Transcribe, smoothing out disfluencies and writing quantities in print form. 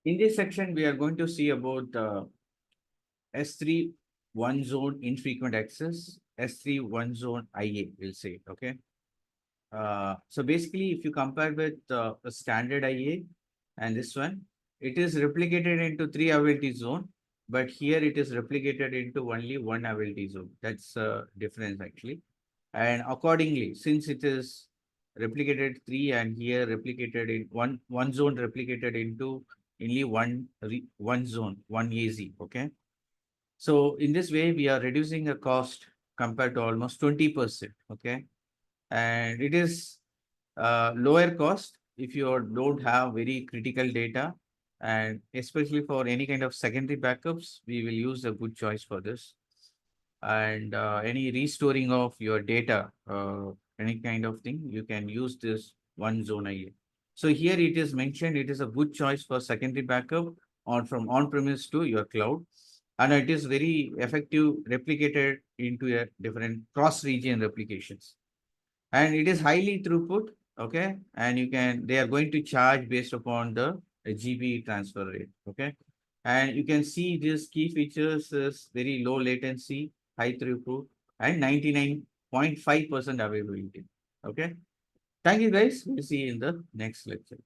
In this section, we are going to see about S3 one zone infrequent access, S3 one zone IA, we'll say. Okay. So basically, if you compare with a standard IA and this one, it is replicated into three availability zone, but here it is replicated into only one availability zone. That's a difference actually. And accordingly, since it is replicated three and here replicated in one zone replicated into only one zone, one AZ. Okay. So in this way, we are reducing the cost compared to almost 20%. Okay. And it is lower cost if you don't have very critical data, and especially for any kind of secondary backups, we will use a good choice for this. And any restoring of your data, any kind of thing, you can use this one zone IA. So here it is mentioned, it is a good choice for secondary backup on from on-premise to your cloud. And it is very effective replicated into a different cross-region replications. And it is highly throughput, okay? And you can, they are going to charge based upon the GB transfer rate, okay? And you can see these key features is very low latency, high throughput, and 99.5% availability, okay? Thank you guys. We'll see you in the next lecture.